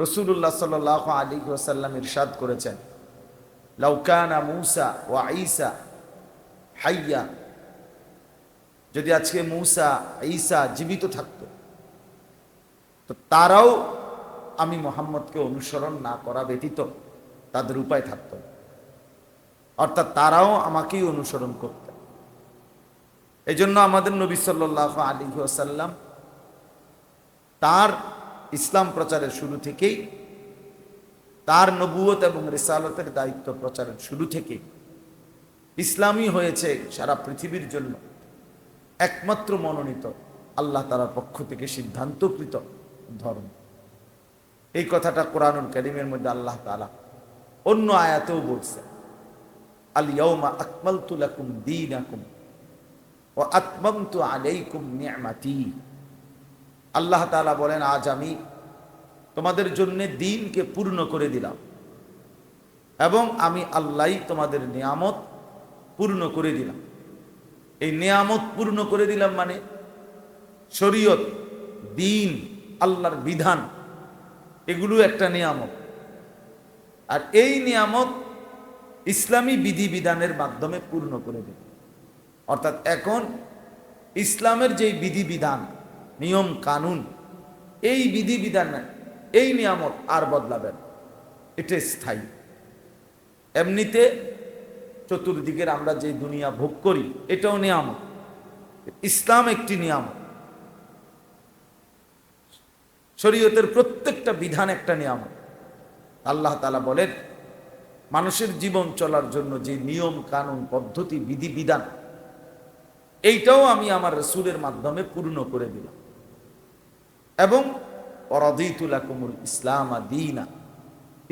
রাসূলুল্লাহ সাল্লাল্লাহু আলাইহি ওয়াসাল্লাম ইরশাদ করেছেন, লাউ কানা মূসা ওয়া ঈসা হাইয়া, যদি আজকে মূসা ঈসা জীবিত থাকতো তো তারাও আমি মুহাম্মদকে অনুসরণ না করা ব্যতীত তাদের উপায় থাকতো, অর্থাৎ তারাও আমাকেই অনুসরণ করতেন। এই জন্য আমাদের নবী সাল্লাল্লাহু আলাইহি ওয়াসাল্লাম তার ইসলাম প্রচারের শুরু থেকেই, তার নবুয়ত এবং রিসালতের দায়িত্ব প্রচারের শুরু থেকে ইসলামই হয়েছে সারা পৃথিবীর জন্য একমাত্র মনোনীত আল্লাহ তাআলার পক্ষ থেকে সিদ্ধান্তকৃত ধর্ম। এই কথাটা কোরআনুল কারীমের মধ্যে আল্লাহ তাআলা অন্য আয়াতেও বলছেন, আল ইয়াউমা আকমালতু লাকুম দীনাকুম ওয়া আতমামতু আলাইকুম নি'মাতি। আল্লাহ তাআলা বলেন, আজ আমি তোমাদের জন্য দ্বীনকে পূর্ণ করে দিলাম এবং আমি আল্লাহই তোমাদের নিয়ামত পূর্ণ করে দিলাম। এই নিয়ামত পূর্ণ করে দিলাম মানে শরীয়ত, দ্বীন, আল্লাহর বিধান, এগুলো একটা নিয়ামত। আর এই নিয়ামত ইসলামী বিধিবিধানের মাধ্যমে পূর্ণ করে দিল। অর্থাৎ এখন ইসলামের যেই বিধিবিধান, নিয়ম কানুন, এই বিধিবিধান, এই নিয়ামত আর বদলাবেন, এটা স্থায়ী। এমনিতে চতুর্দিকের আমরা যে দুনিয়া ভোগ করি এটাও নিয়ামত, ইসলাম একটি নিয়ামত। শরীয়তের প্রত্যেকটা বিধান একটা নিয়ামত। আল্লাহ তাআলা বলেন, মানুষের জীবন চলার জন্য যে নিয়ম কানুন পদ্ধতি বিধিবিধান, এইটাও আমি আমার রাসূলের মাধ্যমে পূর্ণ করে দিলাম এবং ওয়ারাদিতু লাকুমুল ইসলাম দীনা,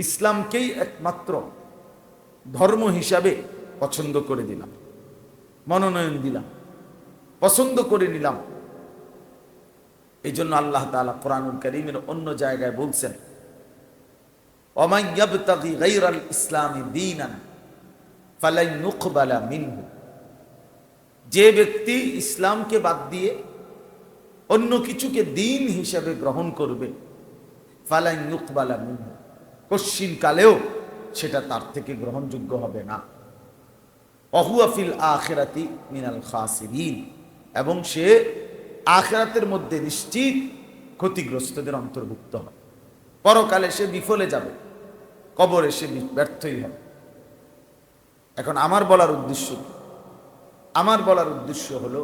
ইসলামকেই একমাত্র ধর্ম হিসাবে পছন্দ করে দিলাম, মনোনয়ন দিলাম, পছন্দ করে নিলাম। এই জন্য আল্লাহ তাআলা কোরআনুল কারীমের অন্য জায়গায় বলছেন, ওয়ামান ইয়াবতাগি গায়রাল ইসলামি দীনান ফালান ইউকবালা মিনহু, যে ব্যক্তি ইসলামকে বাদ দিয়ে অন্য কিছুকে দ্বীন হিসেবে গ্রহণ করবে, ফালান ইউকবালা মিনহু, কশ্চিন কালেও সেটা তার থেকে গ্রহণযোগ্য হবে না। ওয়াহুয়া ফিল আখিরাতি মিনাল খাসিরিন, এবং সে আখিরাতের মধ্যে নিশ্চিত ক্ষতিগ্রস্তদের অন্তর্ভুক্ত হবে। পরকালে সে বিফলে যাবে, কবরে সে ব্যর্থই হবে। এখন আমার বলার উদ্দেশ্য কি? আমার বলার উদ্দেশ্য হলো,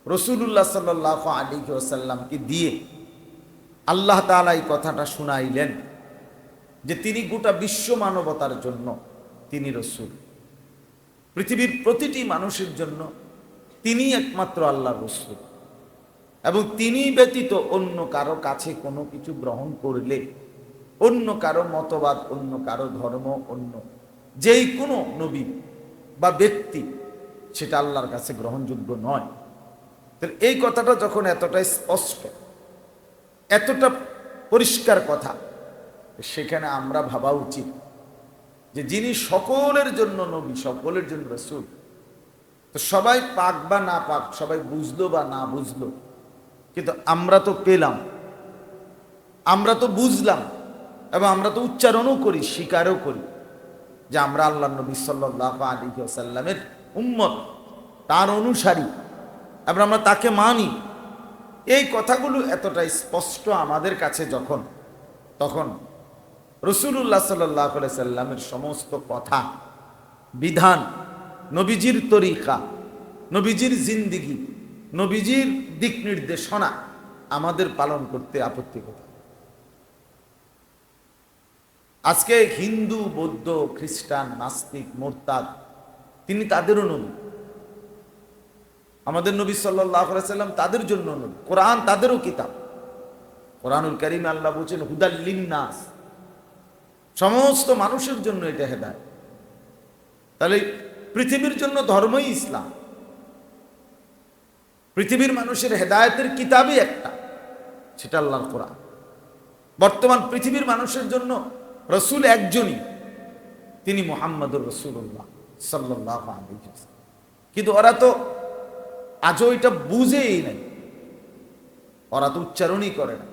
রাসূলুল্লাহ সাল্লাল্লাহু আলাইহি ওয়াসাল্লামকে দিয়ে আল্লাহ তাআলা এই কথাটা শুনাইলেন যে তিনি গোটা বিশ্ব মানবতার জন্য তিনি রাসূল, পৃথিবীর প্রতিটি মানুষের জন্য তিনি একমাত্র আল্লাহর রাসূল, এবং তিনি ব্যতীত অন্য কারো কাছে কোনো কিছু গ্রহণ করলে, অন্য কারো মতবাদ, অন্য কারো ধর্ম, অন্য যেই কোনো নবী বা ব্যক্তি, সেটা আল্লাহর কাছে গ্রহণযোগ্য নয়। তাহলে এই কথাটা যখন এতটা স্পষ্ট, এতটা পরিষ্কার কথা, সেখানে আমরা ভাবা উচিত যে যিনি সকলের জন্য নবী, সকলের জন্য রাসূল, তো সবাই পাক বা না পাক, সবাই বুঝলো বা না বুঝলো, কিন্তু আমরা তো পেলাম, আমরা তো বুঝলাম, এবং আমরা তো উচ্চারণও করি, স্বীকারও করি যে আমরা আল্লাহর নবী সাল্লাল্লাহু আলাইহি ওয়াসাল্লামের উম্মত, তার অনুসারী, এবং আমরা তাকে মানি। এই কথাগুলো এতটা স্পষ্ট আমাদের কাছে যখন, তখন রাসূলুল্লাহ সাল্লাল্লাহু আলাইহি সাল্লামের সমস্ত কথা, বিধান, নবীজির তরিকা, নবীজির জিন্দেগি, নবীজির দিক নির্দেশনা আমাদের পালন করতে আপত্তি কোথায়? আজকে হিন্দু, বৌদ্ধ, খ্রিস্টান, নাস্তিক, মুরতাদ, তিনি তাদেরও নবী। আমাদের নবী সাল্লাল্লাহু আলাইহি সাল্লাম তাদের জন্য নবী। কোরআন তাদেরও কিতাব। কোরআনুল কারীমে আল্লাহ বলেছেন, হুদাল লিন্নাস, সমস্ত মানুষের জন্য এটা হেদায়েত। তাহলে পৃথিবীর জন্য ধর্মই ইসলাম। পৃথিবীর মানুষের হেদায়েতের কিতাবই একটা, সেটা আল্লাহর কোরআন। বর্তমান পৃথিবীর মানুষের জন্য রাসূল একজনই, তিনি মুহাম্মদুর রাসূলুল্লাহ সাল্লাল্লাহু আলাইহি ওয়াসাল্লাম। কিন্তু ওরা তো আজও এটা বুঝেই নাই, ওরা তো উচ্চারণই করে না,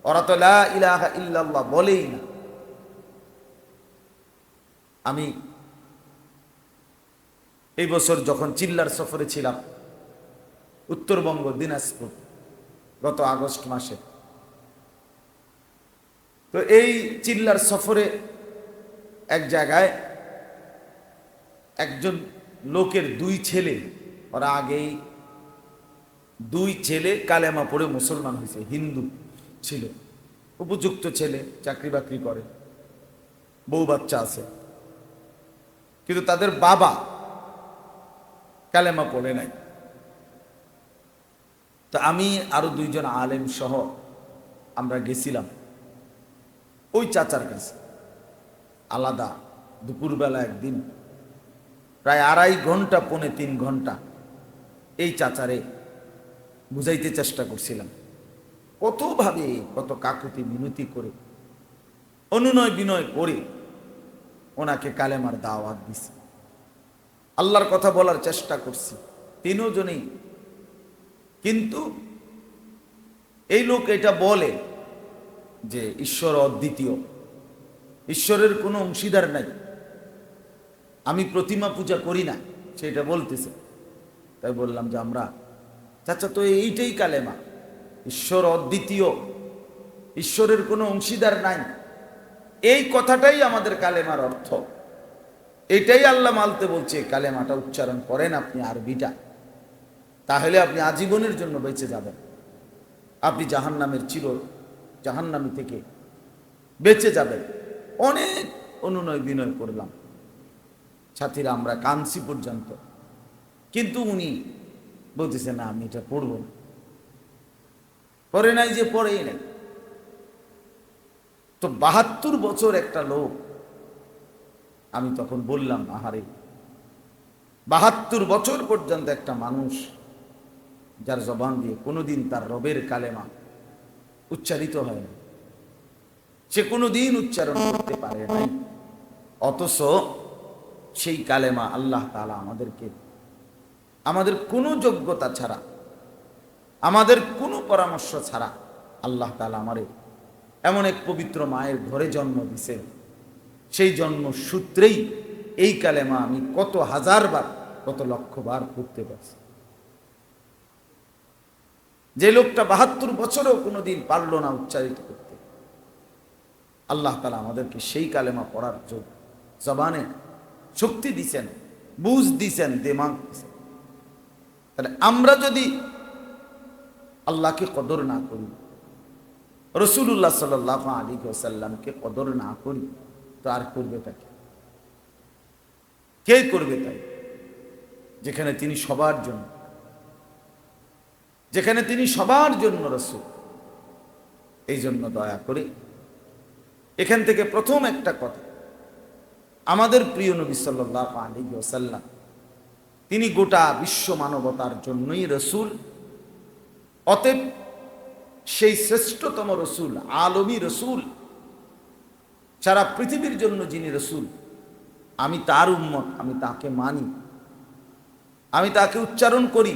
ওরা তো লা ইলাহা ইল্লাল্লাহ বলেই না। আমি এই বছর যখন চিল্লার সফরে ছিলাম উত্তরবঙ্গ দিনাজপুর গত আগস্ট মাসে, তো এই চিল্লার সফরে এক জায়গায় একজন লোকের দুই ছেলে, ওরা আগেই দুই ছেলে কালেমা পড়ে মুসলমান হয়েছে, হিন্দু ছিল, উপযুক্ত ছেলে, চাকরি বাকরি করে, বউ বাচ্চা আছে, কিন্তু তাদের বাবা কালেমা পড়ে নাই। তো আমি আরো দুইজন আলেম সহ আমরা গেছিলাম ওই চাচার কাছে আলাদা, দুপুরবেলা একদিন প্রায় 2.5 ঘন্টা পৌনে 3 ঘন্টা এই চাচারে বুঝাইতে চেষ্টা করছিলাম, কতভাবে কত কাকুতি মিনতি করে অনুনয় বিনয় করে ওনাকে কালেমার দাওয়াত দিছি, আল্লাহর কথা বলার চেষ্টা করছি তিনজনেই। কিন্তু এই লোক এটা বলে যে ঈশ্বর অদ্বিতীয়, ঈশ্বরের কোনো অংশীদার নাই, আমি প্রতিমা পূজা করি না, সেটা বলতেছে। তাই বললাম যে আমরা, চাচা তো এইটাই কালেমা, ঈশ্বর অদ্বিতীয়, ঈশ্বরের কোনো অংশীদার নাই, এই কথাটাই আমাদের কালেমার অর্থ, এটাই আল্লাহ মানতে বলছে, কালেমাটা উচ্চারণ করেন আপনি আরবিটা, তাহলে আপনি আজীবনের জন্য বেঁচে যাবেন, আপনি জাহান্নামের জাহান্নামী থেকে বেঁচে যাবেন। অনেক অনুনয় বিনয় করলাম সাথীরা, আমরা কানসি পর্যন্ত, কিন্তু উনি বলতেছে না আমি এটা পড়ব না, পড়ে নাই যে পড়েই নাই। তো 72 বছর একটা লোক, আমি তখন বললাম আহারে 72 বছর পর্যন্ত একটা মানুষ যার জবান দিয়ে কোনোদিন তার রবের কালেমা উচ্চারিত হয় না, সে কোনোদিন উচ্চারণ করতে পারে নাই, অথচ সেই কালেমা আল্লাহ তাআলা আমাদেরকে, আমাদের কোনো যোগ্যতা ছাড়া, আমাদের কোনো পরামর্শ ছাড়া আল্লাহ তাআলা আমারে এমন এক পবিত্র মায়ের ঘরে জন্ম দিছে, সেই জন্ম সূত্রেই এই কালেমা আমি কত হাজারবার কত লক্ষবার পড়তে পারছি। যে লোকটা 72 বছরেও কোনোদিন পারল না উচ্চারিত করতে, আল্লাহ তাআলা আমাদেরকে সেই কালেমা পড়ার জবানে শক্তি দিছেন, বুঝ দিছেন, দিমাগ দিছেন। তাহলে আমরা যদি আল্লাহকে কদর না করি, রাসূলুল্লাহ সাল্লাল্লাহু আলাইহি ওয়াসাল্লামকে কদর না করি, তো আর করবে তাকে কে করবে? তাই যেখানে তিনি সবার জন্য, যেখানে তিনি সবার জন্য রাসূল। এই জন্য দয়া করে এখান থেকে প্রথম একটা কথা, আমাদের প্রিয় নবী সাল্লাল্লাহু আলাইহি ওয়াসাল্লাম তিনি গোটা বিশ্ব মানবতার জন্যই রাসূল, অতএব সেই শ্রেষ্ঠতম রাসূল, আলমী রাসূল, সারা পৃথিবীর জন্য যিনি রাসূল, আমি তার উম্মত, আমি তাকে মানি, আমি তাকে উচ্চারণ করি,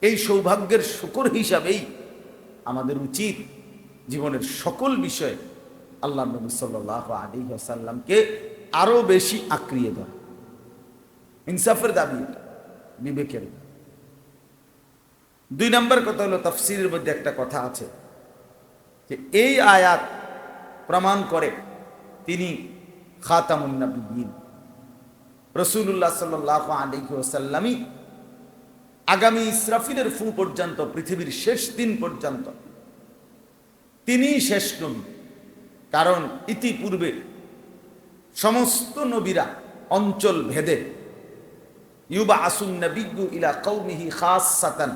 এই সৌভাগ্যের শুকর হিসাবেই আমাদের উচিত জীবনের সকল বিষয়ে আল্লাহ নবী সাল্লাল্লাহু আলাইহি ওয়াসাল্লামকে আরো বেশি আঁকড়িয়ে ধরা। ইনসাফের দাবি এটা, বিবেকের। 2 নম্বর কথা হলো, তাফসীরের মধ্যে একটা কথা আছে যে এই আয়াত প্রমাণ করে তিনি খাতামুন নবিয়্যিন, রাসূলুল্লাহ সাল্লাল্লাহু আলাইহি ওয়াসাল্লামই আগামী ইসরাফিলের ফু পর্যন্ত, পৃথিবীর শেষ দিন পর্যন্ত তিনি শেষ নবী। কারণ ইতিপূর্বে সমস্ত নবীরা অঞ্চল ভেদে, ইউবাআসুন নাবিয়্যু ইলা কওমিহি খাসসাতান,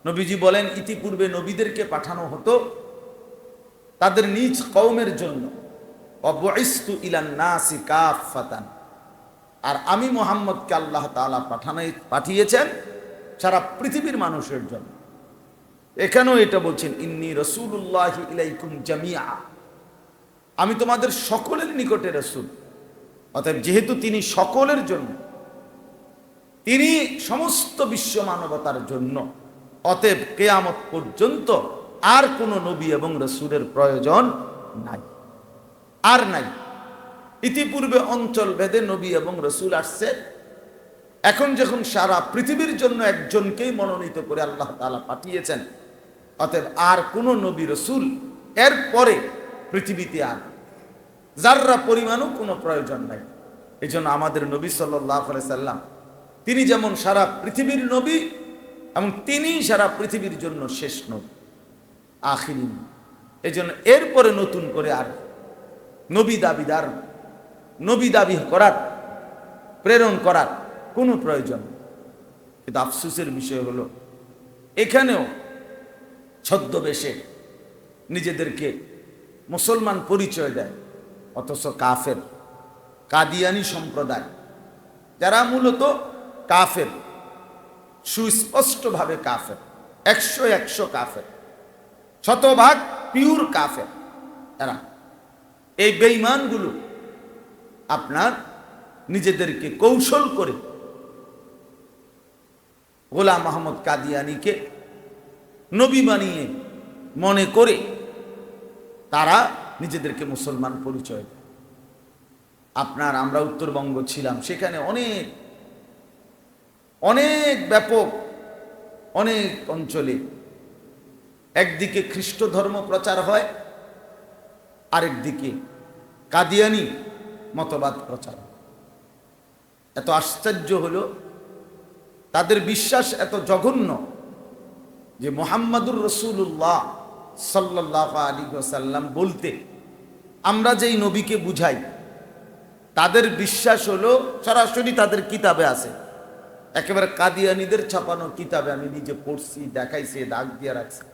নবীজি বলেন ইতিপূর্বে নবীদেরকে পাঠানো হতো তাদের নিজ কওমের জন্য, ওয়াবুইসতু ইলান নাসি কাফাতান, আর আমি মুহাম্মদকে আল্লাহ তাআলা পাঠিয়েছেন সারা পৃথিবীর মানুষের জন্য। এখানেও এটা বলছেন, ইন্নী রাসূলুল্লাহি ইলাইকুম জামিআ, আমি তোমাদের সকলের নিকটে রাসূল। অতএব যেহেতু তিনি সকলের জন্য, তিনি সমস্ত বিশ্ব মানবতার জন্য, অতএব কিয়ামত পর্যন্ত আর কোনো নবী এবং রসুলের প্রয়োজন নাই, আর নাই। ইতিপূর্বে অঞ্চল ভেদে নবী এবং রসুল আসছে, এখন যখন সারা পৃথিবীর জন্য একজনকেই মনোনীত করে আল্লাহ তাআলা পাঠিয়েছেন, অতএব আর কোনো নবী রসুল এর পরে পৃথিবীতে আর যাররা পরিমাণও কোনো প্রয়োজন নাই। এই জন্য আমাদের নবী সাল্লাল্লাহু আলাইহি সাল্লাম তিনি যেমন সারা পৃথিবীর নবী এবং তিনি সারা পৃথিবীর জন্য শেষ নবী, আখিরি। এই জন্য এরপরে নতুন করে আর নবী দাবি করার, প্রেরণ করার কোনো প্রয়োজন। কিন্তু আফসোসের বিষয় হলো এখানেও ছদ্মবেশে নিজেদেরকে মুসলমান পরিচয় দেয়, অথচ কাফের, কাদিয়ানি সম্প্রদায় যারা মূলত কাফের, সুস্পষ্টভাবে কাফের, 100 কাফের, শতভাগ পিওর কাফের। এরা এই বেঈমানগুলো আপনার নিজেদেরকে কৌশল করে গোলাম আহমদ কাদিয়ানীকে নবী বানিয়ে মনে করে তারা নিজেদেরকে মুসলমান পরিচয় দেয়। আপনার আমরা উত্তরবঙ্গ ছিলাম, সেখানে অনেক ব্যাপক, অনেক অঞ্চলে একদিকে খ্রিস্ট ধর্ম প্রচার হয়, আরেকদিকে কাদিয়ানি মতবাদ প্রচার। এত আশ্চর্য হলো, তাদের বিশ্বাস এত জঘন্য যে মুহাম্মাদুর রাসূলুল্লাহ সাল্লাল্লাহু আলাইহি ওয়াসাল্লাম বলতে আমরা যেই নবীকে বুঝাই, তাদের বিশ্বাস হলো সরাসরি তাদের কিতাবে আছে, একেবারে কাদিয়ানীদের ছাপানো কিতাবে, আমি নিজে পড়ছি, দেখাইছি, দাগ দিয়ে রাখছি।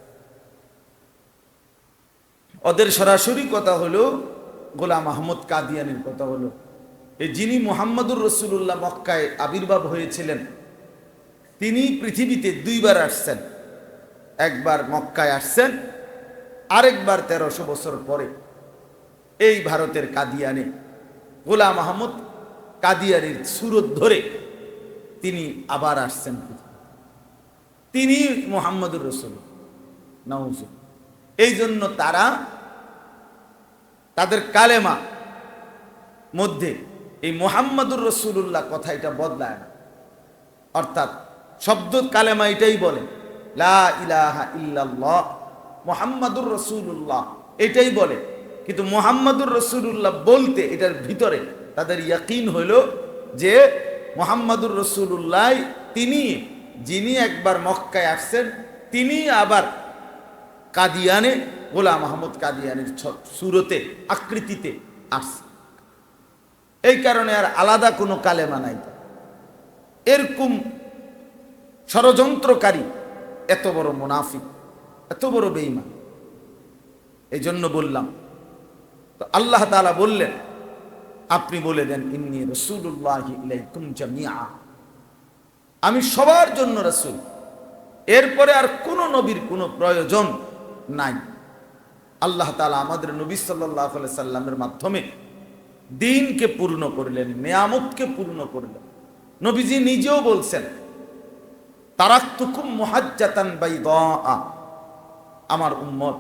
ওদের সরাসরি কথা হলো গোলাম আহমদ কাদিয়ানীর কথা হলো এই যিনি মুহাম্মাদুর রাসূলুল্লাহ মক্কায় আবির্ভাব হয়েছিলেন, তিনি পৃথিবীতে 2 বার আসছেন। একবার মক্কায় আসছেন, আরেকবার 1300 বছর পরে এই ভারতের কাদিয়ানে গোলাম আহমদ কাদিয়ানির সুরত ধরে তিনি আবার আসছেন। তিনি মুহাম্মাদুর রাসূল নাউজু। এই জন্য তারা তাদের কালেমা মধ্যে এই মুহাম্মাদুর রাসূলুল্লাহ কথা এটা বদলায় না, অর্থাৎ শব্দ কালেমা এটাই বলে, লা ইলাহা ইল্লাল্লাহ মুহাম্মাদুর রাসূলুল্লাহ এটাই বলে। কিন্তু মুহাম্মাদুর রাসূলুল্লাহ বলতে এটার ভিতরে তাদের ইয়াকিন হলো যে মুহাম্মাদুর রাসূলুল্লাহ তিনি, যিনি একবার মক্কায় আসছেন, তিনি আবার কাদিয়ানে গোলাম আহমদ কাদিয়ানির সুরতে, আকৃতিতে আসছে। এই কারণে আর আলাদা কোনো কালেমা নাই। এরকম ষড়যন্ত্রকারী এত বড় মুনাফিক, এত বড় বেঈমান। এই জন্য বললাম, তো আল্লাহ তাআলা বললেন আপনি বলে দেন ইন্নী রাসূলুল্লাহি ইলাইকুম জামিআ, আমি সবার জন্য রাসূল, এরপরে আর কোনো নবীর কোনো প্রয়োজন নাই। আল্লাহ তাআলা আমাদের নবী সাল্লাল্লাহু আলাইহি সাল্লামের মাধ্যমে দ্বীনকে পূর্ণ করলেন, নিয়ামতকে পূর্ণ করলেন। নবীজি নিজেও বলছেন তারাকতুকুম মুহাজ্জাতান বাইদা, আমার উম্মত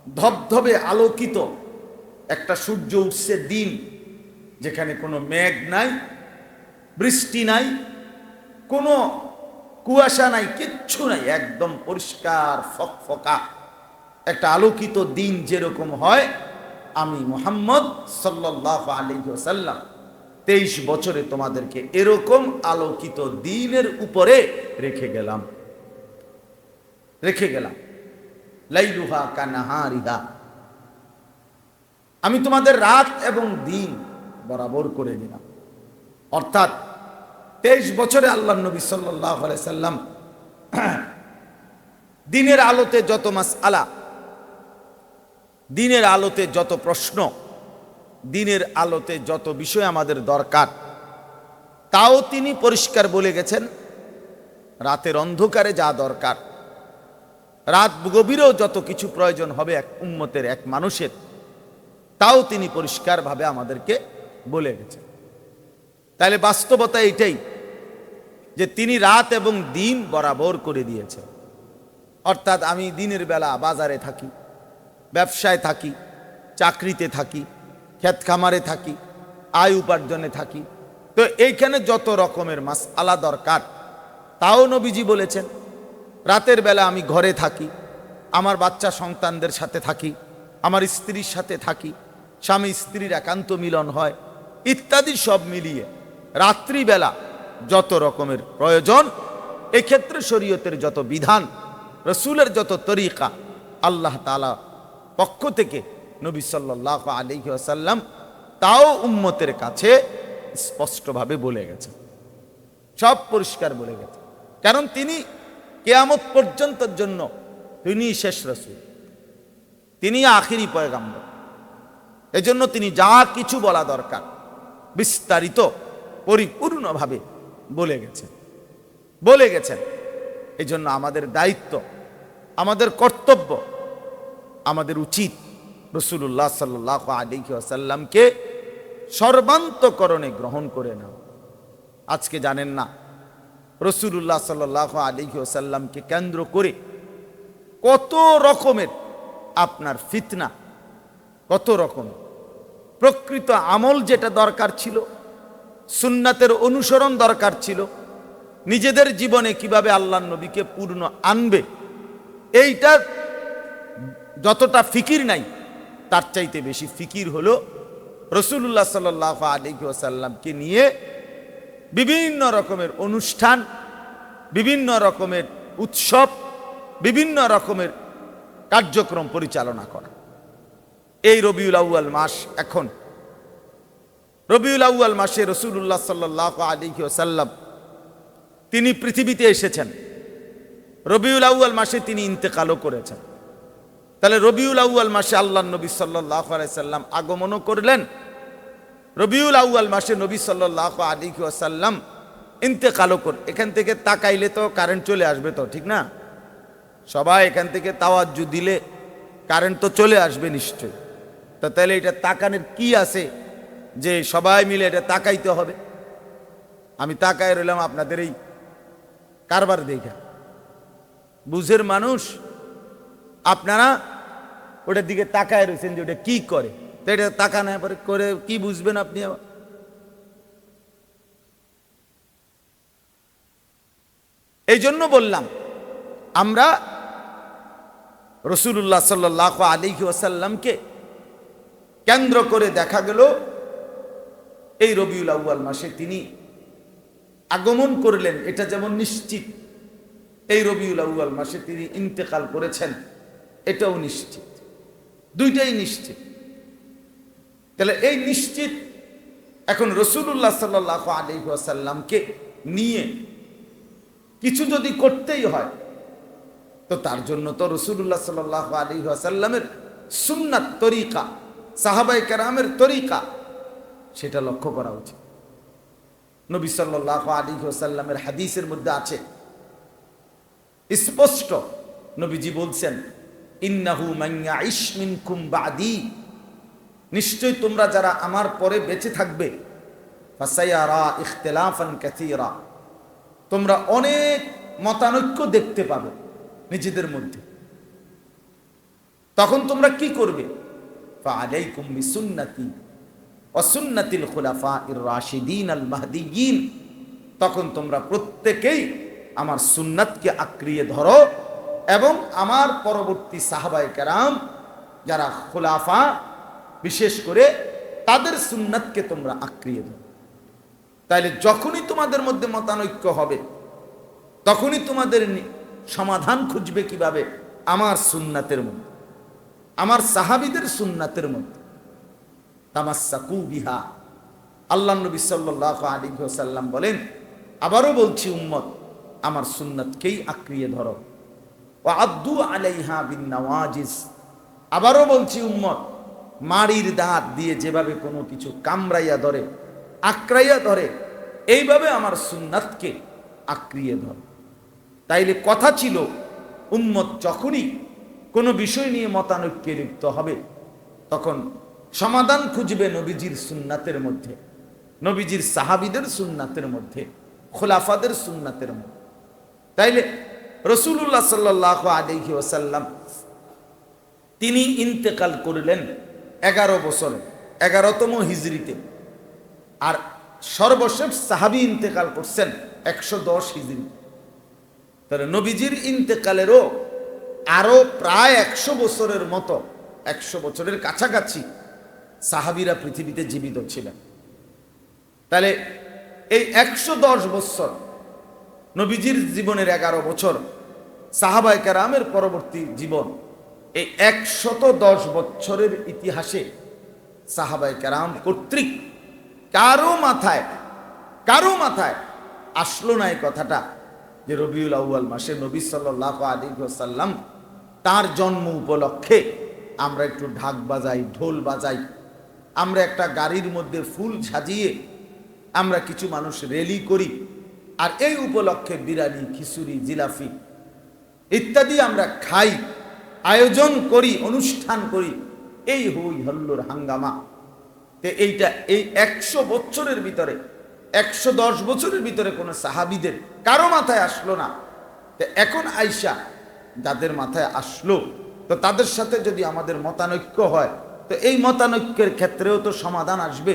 ধবধবে আলোকিত একটা সূর্য উঠছে দিন, যেখানে কোনো মেঘ নাই, বৃষ্টি নাই, কোনো কুয়াশা নাই, কিচ্ছু নাই, একদম পরিষ্কার ফকফকা একটা আলোকিত দিন যেরকম হয়, আমি মুহাম্মদ সাল্লাল্লাহু আলাইহি ওয়াসাল্লাম 23 বছরে তোমাদেরকে এরকম আলোকিত দিনের উপরে রেখে গেলাম। লাইলুহা কানাহারিহা, আমি তোমাদের রাত এবং দিন বরাবর করে দিলাম। অর্থাৎ 23 বছরে আল্লাহর নবী সাল্লাল্লাহু আলাইহি সাল্লাম দিনের আলোতে যত মাসআলা, দিনের আলোতে যত প্রশ্ন, দিনের আলোতে যত বিষয় আমাদের দরকার, তাও তিনি পরিষ্কার বলে গেছেন। রাতের অন্ধকারে যা দরকার, রাত গভীরেও যত কিছু প্রয়োজন হবে এক উম্মতের, এক মানুষের, তাও তিনি পরিষ্কারভাবে আমাদেরকে বলে গেছেন। তাহলে বাস্তবতা এটাই যে তিনি রাত এবং দিন বরাবর করে দিয়েছেন। অর্থাৎ আমি দিনের বেলা বাজারে থাকি, ব্যবসায় থাকি, চাকরিতে থাকি, ক্ষেত খামারে থাকি, আয় উপার্জনে থাকি। তো এইখানে যত রকমের মাসআলা দরকার তাও নবীজি বলেছেন। রাতের বেলা আমি ঘরে থাকি, আমার বাচ্চা সন্তানদের সাথে থাকি, আমার স্ত্রীর সাথে থাকি, স্বামী স্ত্রীর একান্ত মিলন হয়, ইত্যাদি সব মিলিয়ে রাত্রিবেলা যত রকমের প্রয়োজন, এক্ষেত্রে শরীয়তের যত বিধান, রসুলের যত তরিকা আল্লাহ তাআলা পক্ষ থেকে নবী সাল্লাল্লাহু আলাইহি ওয়াসাল্লাম তাও উম্মতের কাছে স্পষ্টভাবে বলে গেছে, সব পরিষ্কার বলে গেছে। কারণ তিনি কিয়ামত পর্যন্তের জন্য তিনি শেষ রসুল, তিনি আখিরি পয়গাম্বর। এজন্য তিনি যা কিছু বলা দরকার বিস্তারিত পরিপূর্ণভাবে বলে গেছেন। এই জন্য আমাদের দায়িত্ব, আমাদের কর্তব্য, আমাদের উচিত রাসূলুল্লাহ সাল্লাল্লাহু আলাইহি ওয়াসাল্লামকে সর্বান্তকরণে গ্রহণ করে নাও। আজকে জানেন না রাসূলুল্লাহ সাল্লাল্লাহু আলাইহি ওয়াসাল্লামকে কেন্দ্র করে কত রকমের আপনার ফিতনা, কত রকম প্রকৃত আমল যেটা দরকার ছিল, সুন্নাতের অনুসরণ দরকার ছিল, নিজেদের জীবনে কিভাবে আল্লাহর নবীকে পূর্ণ আনবে, এইটা যতটা ফিকির নাই তার চাইতে বেশি ফিকির হলো রাসূলুল্লাহ সাল্লাল্লাহু আলাইহি ওয়াসাল্লামকে নিয়ে বিভিন্ন রকমের অনুষ্ঠান, বিভিন্ন রকমের উৎসব, বিভিন্ন রকমের কার্যক্রম পরিচালনা করা। এই রবিউল আউয়াল মাস, এখন রবিউল আউয়াল মাসে রাসূলুল্লাহ সাল্লাল্লাহু আলাইহি ওয়াসাল্লাম তিনি পৃথিবীতে এসেছেন, রবিউল আউয়াল মাসে তিনি ইন্তেকালও করেছেন। তাহলে রবিউল আউয়াল মাসে আল্লাহর নবী সাল্লাল্লাহু আলাইহি ওয়াসাল্লাম আগমনও করলেন, রবিউল আউয়াল মাসে নবী সাল্লাল্লাহু আলাইহি ওয়াসাল্লাম ইন্তেকালও কর। এখান থেকে তাকাইলে তো কারেন্ট চলে আসবে, তো ঠিক না? সবাই এখান থেকে তাওয়াজ্জু দিলে কারেন্ট তো চলে আসবে নিশ্চয়। তো তাহলে এটা তাকানোর কি আছে যে সবাই মিলে এটা তাকাইতে হবে? আমি তাকায় রইলাম আপনাদের এই কারবার দেখা। বুঝের মানুষ আপনারা ওটার দিকে তাকায় রয়েছেন যে ওটা কি করে, তো এটা তাকানো পরে করে কি বুঝবেন আপনি? এই জন্য বললাম, আমরা রাসূলুল্লাহ সাল্লাল্লাহু আলাইহি ওয়াসাল্লামকে কেন্দ্র করে দেখা গেল এই রবিউল আউয়াল মাসে তিনি আগমন করলেন, এটা যেমন নিশ্চিত। এই রবিউল আউয়াল মাসে তিনি ইন্তেকাল করেছেন, এটাও নিশ্চিত, দুইটাই নিশ্চিত। তাহলে এই নিশ্চিত, এখন রাসূলুল্লাহ সাল্লাল্লাহু আলাইহি ওয়াসাল্লামকে নিয়ে কিছু যদি করতেই হয়, তো তার জন্য তো রাসূলুল্লাহ সাল্লাল্লাহু আলাইহি ওয়াসাল্লামের সুন্নাত তরিকা, সাহাবায়ে কেরামের তরিকা, সেটা লক্ষ্য করা উচিত। নবী সাল্লাল্লাহু আলাইহি ওয়াসাল্লামের হাদিসের মধ্যে আছে স্পষ্ট, নবীজি বলছেন, ইন্নাহু মান ইয়াইশ মিনকুম বাদি, নিশ্চয় তোমরা যারা আমার পরে বেঁচে থাকবে, ফাসায়ারা ইখতিলাফান কাসীরা, তোমরা অনেক মতানৈক্য দেখতে পাবে নিজেদের মধ্যে। তখন তোমরা কি করবে? ফাআলাইকুম বিসুন্নতি ওয়া সুন্নাতিল খুলাফাইর রাশিদিন আল মাহদিয়িন, তখন তোমরা প্রত্যেকেই আমার সুন্নাতকে আঁকড়িয়ে ধরো এবং আমার পরবর্তী সাহাবায়ে কেরাম যারা খুলাফা, বিশেষ করে তাদের সুন্নাতকে তোমরা আঁকড়িয়ে ধরো। তাইলে যখনই তোমাদের মধ্যে মতানৈক্য হবে, তখনই তোমাদের সমাধান খুঁজবে কিভাবে? আমার সুন্নাতের মধ্যে, আমার সাহাবীদের সুন্নাতের মধ্যে। তামাসসাকু বিহা, আল্লাহর নবী সাল্লাল্লাহু আলাইহি ওয়াসাল্লাম বলেন, আবারও বলছি উম্মত, আমার সুন্নাতকেই আঁকড়িয়ে ধরো। ওয়া আদ্দু আলাইহা বিন নওয়াজিজ, আবারও বলছি উম্মত, মাড়ির দাঁত দিয়ে যেভাবে কোনো কিছু কামড়াইয়া ধরে, আঁকড়াইয়া ধরে, এইভাবে আমার সুন্নাতকে আঁকড়িয়ে ধরো। তাইলে কথা ছিল, উম্মত যখনই কোনো বিষয় নিয়ে মতানৈক্যে লিপ্ত হবে, তখন সমাধান খুঁজবে নবীজির সুন্নাতের মধ্যে, নবীজির সাহাবীদের সুন্নাতের মধ্যে, খোলাফাদের সুন্নাতের মধ্যে। তাইলে রাসূলুল্লাহ সাল্লাল্লাহু আলাইহি ওয়াসাল্লাম তিনি ইন্তেকাল করলেন 11 বছরে, 11তম হিজরিতে। আর সর্বশেষ সাহাবী ইন্তেকাল করছেন 110 হিজরি। তাহলে নবীজির ইন্তেকালেরও আরো প্রায় 100 বছরের মতো, 100 বছরের কাছাকাছি সাহাবীরা পৃথিবীতে জীবিত ছিলেন। তাহলে এই 110 বছর নবীজির জীবনের 11 বছর, সাহাবায়ে কেরামের পরবর্তী জীবন, এই 110 বছরের ইতিহাসে সাহাবায়ে কেরাম কর্তৃক কারো মাথায় আসলো না এই কথাটা যে রবিউল আউয়াল মাসে নবী সাল্লাল্লাহু আলাইহি ওয়াসাল্লাম তার জন্ম উপলক্ষে আমরা একটু ঢাক বাজাই, ঢোল বাজাই, আমরা একটা গাড়ির মধ্যে ফুল সাজিয়ে আমরা কিছু মানুষ র্যালি করি, আর এই উপলক্ষে বিরিয়ানি, খিচুড়ি, জিলাপি ইত্যাদি আমরা খাই, আয়োজন করি, অনুষ্ঠান করি, এই হই হল্লোর হাঙ্গামা। এইটা এই 100 বছরের ভিতরে, 110 বছরের ভিতরে কোনো সাহাবীদের কারো মাথায় আসলো না। তো এখন আয়েশা যাদের মাথায় আসলো, তো তাদের সাথে যদি আমাদের মতানৈক্য হয়, তো এই মতানৈক্যের ক্ষেত্রেও তো সমাধান আসবে।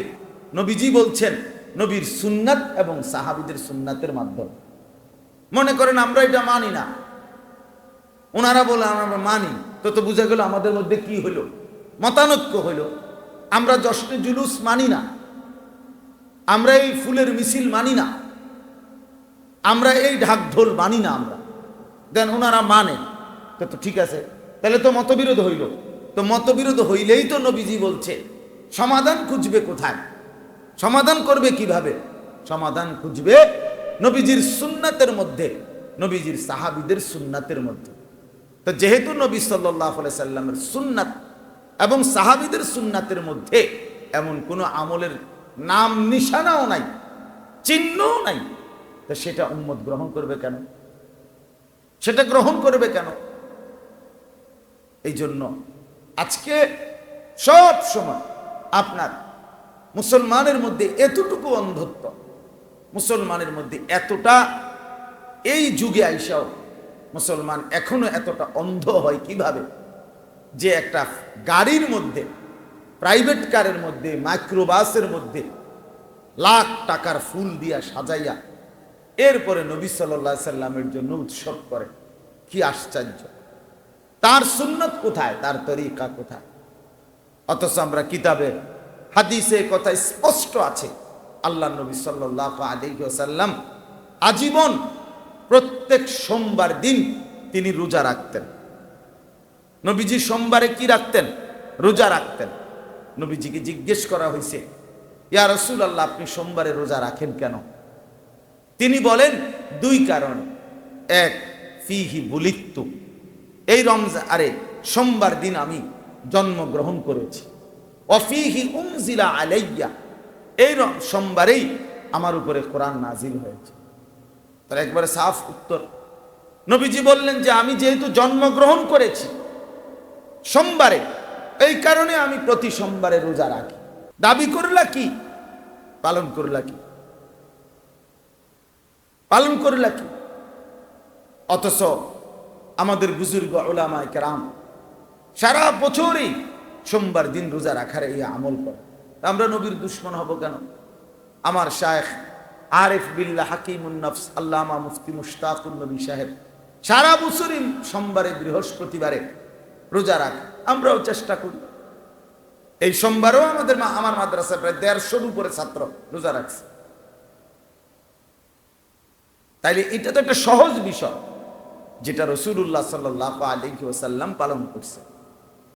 নবীজি বলছেন নবীর সুন্নাত এবং সাহাবীদের সুন্নাতের মাধ্যমে। মনে করেন আমরা এটা মানি না, ওনারা বলে আমরা মানি, তো বুঝা গেল আমাদের মধ্যে কি হলো? মতানৈক্য হইল। আমরা জশ্নে জুলুস মানি না, আমরা এই ফুলের মিছিল মানি না, আমরা এই ঢাক ঢোল মানি না, আমরা দেন ওনারা মানে, তো ঠিক আছে, তাহলে তো মতবিরোধ হইল। তো মতবিরোধ হইলেই তো নবীজি বলছে সমাধান খুঁজবে কোথায়, সমাধান করবে কিভাবে? সমাধান খুঁজবে নবীজির সুন্নাতের মধ্যে, নবীজির সাহাবীদের সুন্নাতের মধ্যে। তো যেহেতু নবী সাল্লাল্লাহু আলাইহি সাল্লামের সুন্নাত এবং সাহাবীদের সুন্নাতের মধ্যে এমন কোনো আমলের নাম নিশানাও নাই, চিহ্নও নাই, তো সেটা উম্মত গ্রহণ করবে কেন? সেটা গ্রহণ করবে কেন? এই জন্য আজকে সব সময় আপনার মুসলমানের মধ্যে এতটুকু অন্ধত্ব, মুসলমানের মধ্যে এতটা, এই যুগে আইসাও মুসলমান এখনো এতটা অন্ধ হয় কিভাবে? যে একটা গাড়ির মধ্যে, প্রাইভেট কারের মধ্যে, মাইক্রোবাসের মধ্যে লাখ টাকার ফুল দিয়া সাজাইয়া এরপরে নবী সাল্লাল্লাহু আলাইহি সাল্লামের জন্য উৎসব করে। কি আশ্চর্য! তার সুন্নাত কোথায়, তার তরিকা কোথায়? অথচ আমরা কিতাবে হাদিসে কথা স্পষ্ট আছে, আল্লাহ নবী সাল্লাল্লাহু আলাইহি ওয়াসাল্লাম আজীবন প্রত্যেক সোমবার দিন তিনি রোজা রাখতেন। নবীজি সোমবারে কি রাখতেন? রোজা রাখতেন। নবীজিকে জিজ্ঞেস করা হয়েছে, ইয়া রাসূলুল্লাহ, আপনি সোমবারে রোজা রাখেন কেন? তিনি বলেন 2 কারণে। এক, ফিহি বুলিত্তু, এই সোমবার দিন আমি জন্মগ্রহণ করেছি। ওয়াফিহি উনজিলা আলাইয়া, এই সোমবারেই আমার উপরে কোরআন নাজিল হয়েছে। তার একবারে সাফ উত্তর। নবীজি বললেন যে আমি যেহেতু জন্মগ্রহণ করেছি সোমবারে, এই কারণে আমি প্রতি সোমবারে রোজা রাখি। দাবি করলা কি? পালন করলা কি? পালন করলা কি? অথচ আমাদের বুজুর্গ উলামায়ে কেরাম সারা বছরই সোমবার দিন রোজা রাখার এই আমল করে। আমরা নবীর দুশ্মন হব কেন? আমার শায়েখ আরিফ বিল্লাহ হাকিমুন নফস আল্লামা মুফতি মুশতাকুন নবী সাহেব সারা বছরই সোমবারে, বৃহস্পতিবারে রোজা রাখ। আমরাও চেষ্টা করি। এই সোমবারও আমার মাদ্রাসায় প্রায় 150 উপরে ছাত্র রোজা রাখছে। তাইলে এটা তো একটা সহজ বিষয় যেটা রাসূলুল্লাহ সাল্লাল্লাহু আলাইহি ওয়াসাল্লাম পালন করছে।